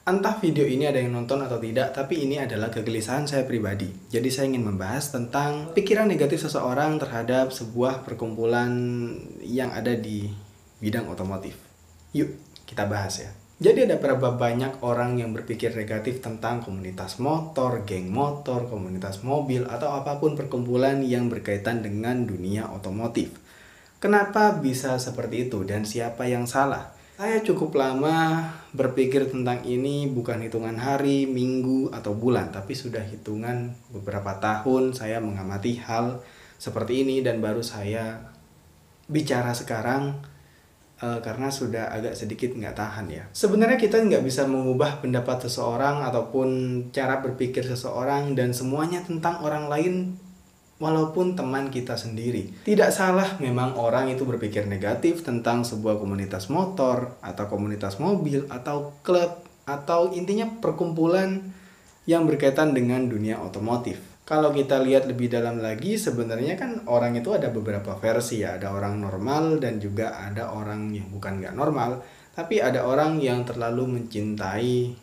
Entah video ini ada yang nonton atau tidak, tapi ini adalah kegelisahan saya pribadi. Jadi saya ingin membahas tentang pikiran negatif seseorang terhadap sebuah perkumpulan yang ada di bidang otomotif. Yuk, kita bahas ya. Jadi ada berapa banyak orang yang berpikir negatif tentang komunitas motor, geng motor, komunitas mobil, atau apapun perkumpulan yang berkaitan dengan dunia otomotif. Kenapa bisa seperti itu dan siapa yang salah? Saya cukup lama berpikir tentang ini, bukan hitungan hari, minggu, atau bulan, tapi sudah hitungan beberapa tahun saya mengamati hal seperti ini dan baru saya bicara sekarang karena sudah agak sedikit nggak tahan ya. Sebenarnya kita nggak bisa mengubah pendapat seseorang ataupun cara berpikir seseorang dan semuanya tentang orang lain walaupun teman kita sendiri. Tidak salah memang orang itu berpikir negatif tentang sebuah komunitas motor atau komunitas mobil atau klub atau intinya perkumpulan yang berkaitan dengan dunia otomotif. Kalau kita lihat lebih dalam lagi, sebenarnya kan orang itu ada beberapa versi ya. Ada orang normal dan juga ada orang yang bukan nggak normal. Tapi ada orang yang terlalu mencintai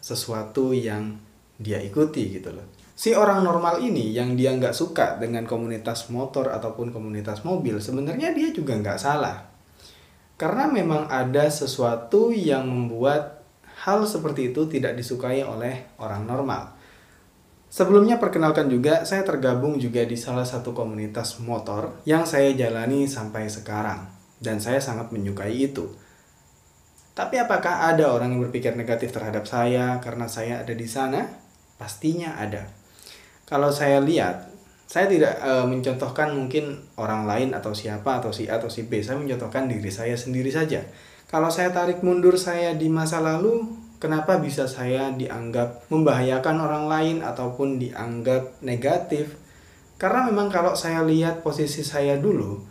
sesuatu yang dia ikuti gitu loh. Si orang normal ini yang dia nggak suka dengan komunitas motor ataupun komunitas mobil, sebenarnya dia juga nggak salah. Karena memang ada sesuatu yang membuat hal seperti itu tidak disukai oleh orang normal. Sebelumnya perkenalkan juga, saya tergabung juga di salah satu komunitas motor yang saya jalani sampai sekarang. Dan saya sangat menyukai itu. Tapi apakah ada orang yang berpikir negatif terhadap saya karena saya ada di sana? Pastinya ada. Kalau saya lihat, saya tidak mencontohkan mungkin orang lain atau siapa atau si A atau si B. Saya mencontohkan diri saya sendiri saja. Kalau saya tarik mundur saya di masa lalu, kenapa bisa saya dianggap membahayakan orang lain ataupun dianggap negatif? Karena memang kalau saya lihat posisi saya dulu,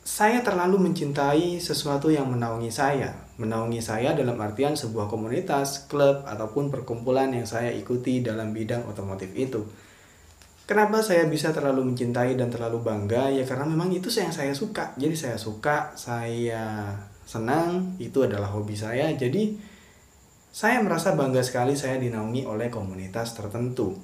saya terlalu mencintai sesuatu yang menaungi saya. Menaungi saya dalam artian sebuah komunitas, klub, ataupun perkumpulan yang saya ikuti dalam bidang otomotif itu. Kenapa saya bisa terlalu mencintai dan terlalu bangga? Ya karena memang itu yang saya suka. Jadi saya suka, saya senang, itu adalah hobi saya. Jadi saya merasa bangga sekali saya dinaungi oleh komunitas tertentu.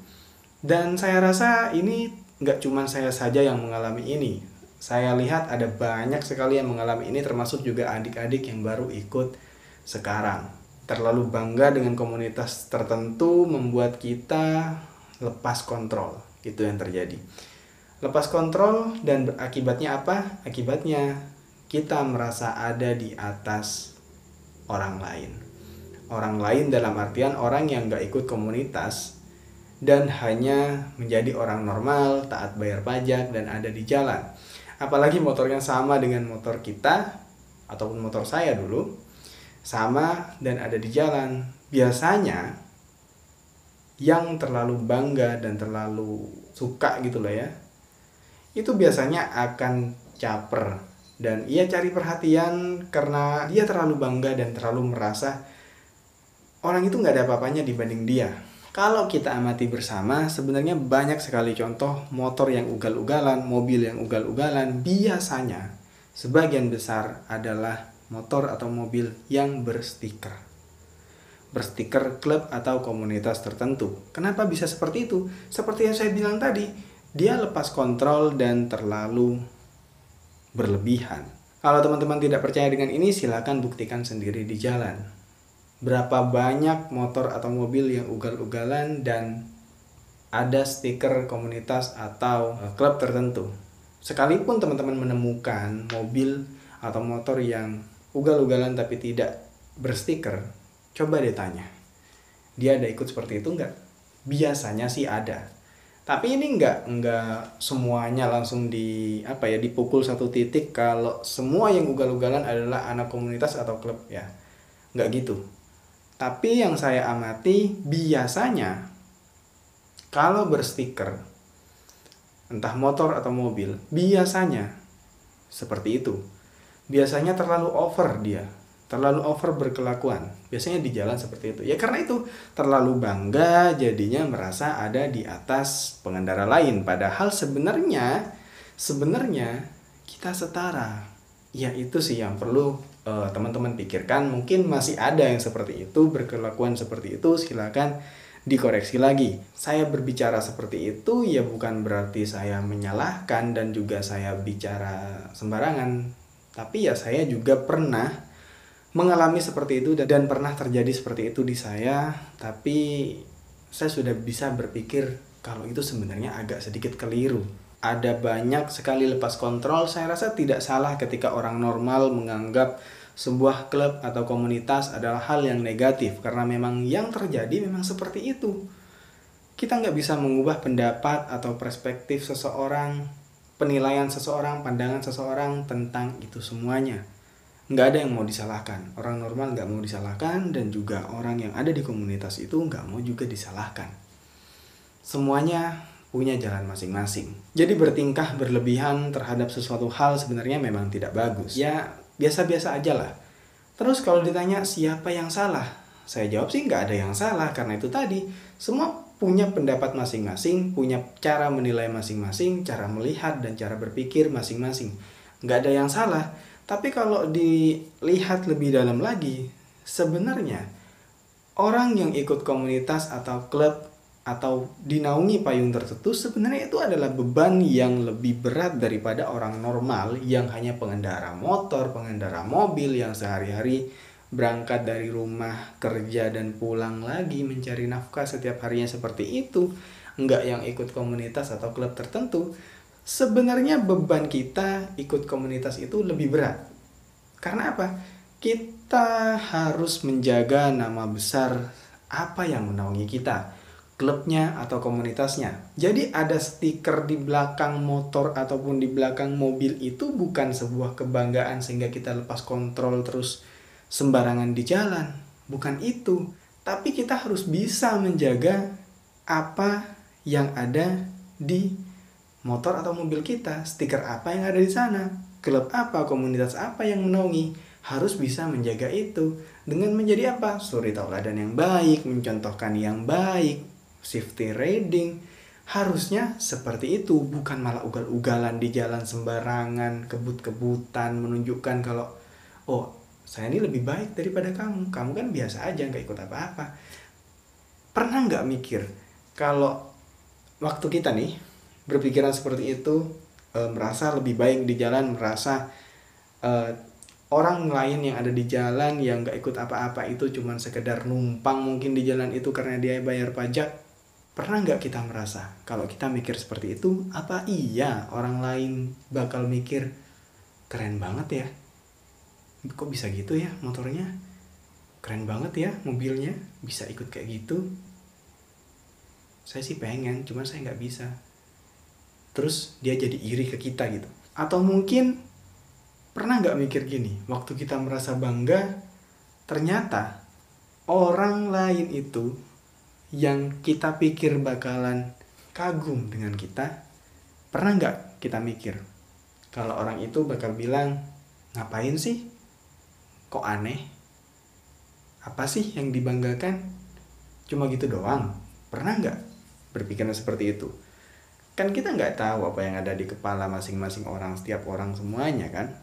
Dan saya rasa ini nggak cuma saya saja yang mengalami ini. Saya lihat ada banyak sekali yang mengalami ini, termasuk juga adik-adik yang baru ikut sekarang. Terlalu bangga dengan komunitas tertentu membuat kita lepas kontrol. Itu yang terjadi. Lepas kontrol dan akibatnya apa? Akibatnya kita merasa ada di atas orang lain. Orang lain dalam artian orang yang gak ikut komunitas dan hanya menjadi orang normal, taat bayar pajak, dan ada di jalan. Apalagi motornya sama dengan motor kita ataupun motor saya dulu, sama dan ada di jalan. Biasanya yang terlalu bangga dan terlalu suka gitu loh ya, itu biasanya akan caper dan ia cari perhatian karena dia terlalu bangga dan terlalu merasa orang itu gak ada apa-apanya dibanding dia. Kalau kita amati bersama, sebenarnya banyak sekali contoh motor yang ugal-ugalan, mobil yang ugal-ugalan. Biasanya, sebagian besar adalah motor atau mobil yang berstiker. Berstiker klub atau komunitas tertentu. Kenapa bisa seperti itu? Seperti yang saya bilang tadi, dia lepas kontrol dan terlalu berlebihan. Kalau teman-teman tidak percaya dengan ini, silakan buktikan sendiri di jalan. Berapa banyak motor atau mobil yang ugal-ugalan dan ada stiker komunitas atau klub tertentu. Sekalipun teman-teman menemukan mobil atau motor yang ugal-ugalan tapi tidak berstiker, coba deh tanya, dia ada ikut seperti itu enggak? Biasanya sih ada. Tapi ini enggak semuanya langsung dipukul satu titik kalau semua yang ugal-ugalan adalah anak komunitas atau klub ya. Enggak gitu. Tapi yang saya amati biasanya kalau berstiker entah motor atau mobil, biasanya seperti itu. Biasanya terlalu over dia, terlalu over berkelakuan. Biasanya di jalan seperti itu. Ya karena itu terlalu bangga jadinya merasa ada di atas pengendara lain. Padahal sebenarnya kita setara. Ya itu sih yang perlu teman-teman pikirkan, mungkin masih ada yang seperti itu, berkelakuan seperti itu, silakan dikoreksi lagi. Saya berbicara seperti itu ya bukan berarti saya menyalahkan dan juga saya bicara sembarangan, tapi ya saya juga pernah mengalami seperti itu dan pernah terjadi seperti itu di saya, tapi saya sudah bisa berpikir kalau itu sebenarnya agak sedikit keliru. Ada banyak sekali lepas kontrol. Saya rasa tidak salah ketika orang normal menganggap sebuah klub atau komunitas adalah hal yang negatif, karena memang yang terjadi memang seperti itu. Kita nggak bisa mengubah pendapat atau perspektif seseorang, penilaian seseorang, pandangan seseorang tentang itu semuanya. Nggak ada yang mau disalahkan. Orang normal nggak mau disalahkan, dan juga orang yang ada di komunitas itu nggak mau juga disalahkan. Semuanya punya jalan masing-masing. Jadi bertingkah berlebihan terhadap sesuatu hal sebenarnya memang tidak bagus. Ya biasa-biasa aja lah. Terus kalau ditanya siapa yang salah? Saya jawab sih nggak ada yang salah, karena itu tadi. Semua punya pendapat masing-masing, punya cara menilai masing-masing, cara melihat dan cara berpikir masing-masing. Nggak ada yang salah. Tapi kalau dilihat lebih dalam lagi, sebenarnya orang yang ikut komunitas atau klub atau dinaungi payung tertentu sebenarnya itu adalah beban yang lebih berat daripada orang normal yang hanya pengendara motor, pengendara mobil yang sehari-hari berangkat dari rumah, kerja dan pulang lagi mencari nafkah setiap harinya seperti itu. Enggak yang ikut komunitas atau klub tertentu. Sebenarnya beban kita ikut komunitas itu lebih berat. Karena apa? Kita harus menjaga nama besar apa yang menaungi kita, klubnya atau komunitasnya. Jadi ada stiker di belakang motor ataupun di belakang mobil itu bukan sebuah kebanggaan sehingga kita lepas kontrol terus sembarangan di jalan. Bukan itu. Tapi kita harus bisa menjaga apa yang ada di motor atau mobil kita. Stiker apa yang ada di sana. Klub apa, komunitas apa yang menaungi. Harus bisa menjaga itu. Dengan menjadi apa? Suri tauladan yang baik, mencontohkan yang baik, safety riding. Harusnya seperti itu, bukan malah ugal-ugalan di jalan sembarangan, kebut-kebutan, menunjukkan kalau oh saya ini lebih baik daripada kamu kan biasa aja nggak ikut apa-apa. Pernah nggak mikir kalau waktu kita nih berpikiran seperti itu, merasa lebih baik di jalan, merasa orang lain yang ada di jalan yang nggak ikut apa-apa itu cuman sekedar numpang mungkin di jalan itu karena dia bayar pajak. Pernah nggak kita merasa kalau kita mikir seperti itu, apa iya orang lain bakal mikir keren banget ya, kok bisa gitu ya motornya, keren banget ya mobilnya, bisa ikut kayak gitu. Saya sih pengen, cuman saya nggak bisa. Terus dia jadi iri ke kita gitu. Atau mungkin pernah nggak mikir gini, waktu kita merasa bangga, ternyata orang lain itu yang kita pikir bakalan kagum dengan kita, pernah nggak kita mikir kalau orang itu bakal bilang, ngapain sih? Kok aneh? Apa sih yang dibanggakan? Cuma gitu doang. Pernah nggak berpikiran seperti itu? Kan kita nggak tahu apa yang ada di kepala masing-masing orang, setiap orang semuanya kan.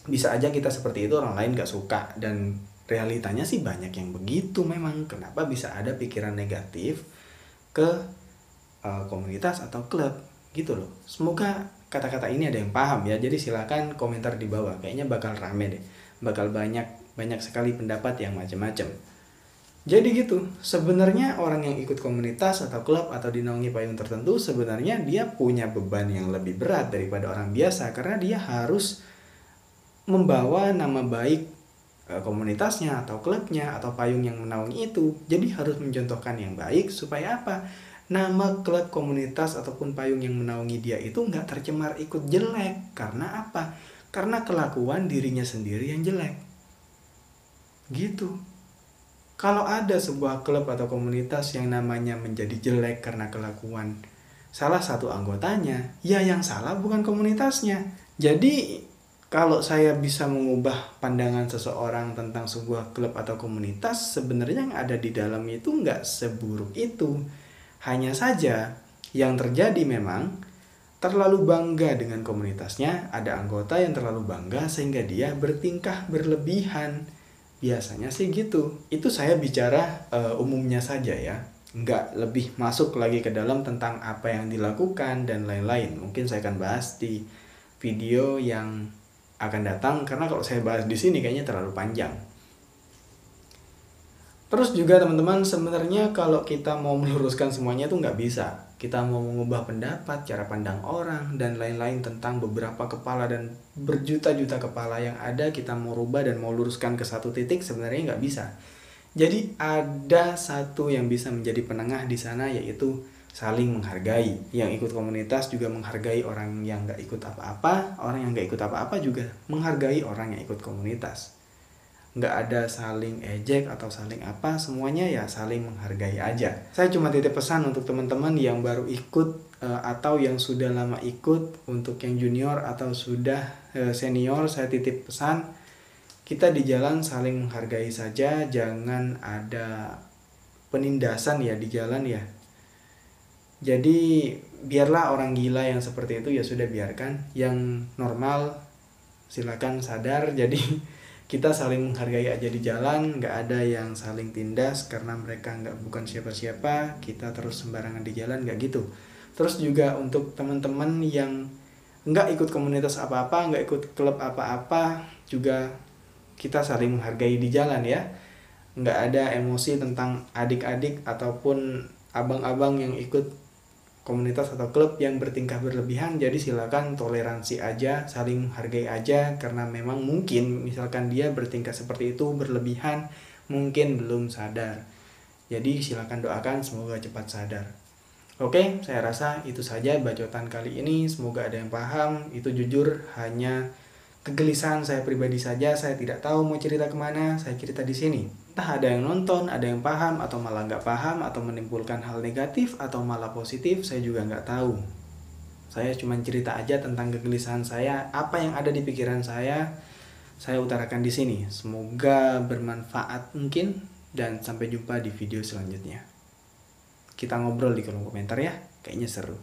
Bisa aja kita seperti itu, orang lain nggak suka, dan realitanya sih banyak yang begitu memang. Kenapa bisa ada pikiran negatif ke komunitas atau klub gitu loh. Semoga kata-kata ini ada yang paham ya. Jadi silakan komentar di bawah, kayaknya bakal rame deh, bakal banyak sekali pendapat yang macam-macam. Jadi gitu, sebenarnya orang yang ikut komunitas atau klub atau dinaungi payung tertentu sebenarnya dia punya beban yang lebih berat daripada orang biasa, karena dia harus membawa nama baik komunitasnya atau klubnya atau payung yang menaungi itu. Jadi harus mencontohkan yang baik supaya apa? Nama klub, komunitas ataupun payung yang menaungi dia itu nggak tercemar ikut jelek. Karena apa? Karena kelakuan dirinya sendiri yang jelek. Gitu. Kalau ada sebuah klub atau komunitas yang namanya menjadi jelek karena kelakuan salah satu anggotanya, ya yang salah bukan komunitasnya. Jadi kalau saya bisa mengubah pandangan seseorang tentang sebuah klub atau komunitas, sebenarnya yang ada di dalamnya itu nggak seburuk itu. Hanya saja yang terjadi memang terlalu bangga dengan komunitasnya, ada anggota yang terlalu bangga sehingga dia bertingkah berlebihan. Biasanya sih gitu. Itu saya bicara umumnya saja ya, nggak lebih masuk lagi ke dalam tentang apa yang dilakukan dan lain-lain. Mungkin saya akan bahas di video yang akan datang, karena kalau saya bahas di sini kayaknya terlalu panjang. Terus juga teman-teman, sebenarnya kalau kita mau meluruskan semuanya itu nggak bisa. Kita mau mengubah pendapat, cara pandang orang, dan lain-lain tentang beberapa kepala dan berjuta-juta kepala yang ada, kita mau rubah dan mau luruskan ke satu titik, sebenarnya nggak bisa. Jadi ada satu yang bisa menjadi penengah di sana, yaitu saling menghargai. Yang ikut komunitas juga menghargai orang yang nggak ikut apa-apa, orang yang nggak ikut apa-apa juga menghargai orang yang ikut komunitas. Nggak ada saling ejek atau saling apa, semuanya ya saling menghargai aja. Saya cuma titip pesan untuk teman-teman yang baru ikut atau yang sudah lama ikut. Untuk yang junior atau sudah senior, saya titip pesan, kita di jalan saling menghargai saja, jangan ada penindasan ya di jalan ya. Jadi biarlah orang gila yang seperti itu ya sudah, biarkan. Yang normal silakan sadar. Jadi kita saling menghargai aja di jalan, nggak ada yang saling tindas karena mereka bukan siapa-siapa, kita terus sembarangan di jalan, nggak gitu. Terus juga untuk teman-teman yang nggak ikut komunitas apa-apa, nggak ikut klub apa-apa, juga kita saling menghargai di jalan ya. Nggak ada emosi tentang adik-adik ataupun abang-abang yang ikut komunitas atau klub yang bertingkah berlebihan. Jadi silakan toleransi aja, saling menghargai aja, karena memang mungkin misalkan dia bertingkah seperti itu berlebihan, mungkin belum sadar. Jadi silakan doakan semoga cepat sadar. Oke, saya rasa itu saja bacotan kali ini, semoga ada yang paham. Itu jujur hanya kegelisahan saya pribadi saja, saya tidak tahu mau cerita kemana, saya cerita di sini. Entah ada yang nonton, ada yang paham, atau malah nggak paham, atau menimbulkan hal negatif, atau malah positif, saya juga nggak tahu. Saya cuma cerita aja tentang kegelisahan saya, apa yang ada di pikiran saya utarakan di sini. Semoga bermanfaat mungkin, dan sampai jumpa di video selanjutnya. Kita ngobrol di kolom komentar ya, kayaknya seru.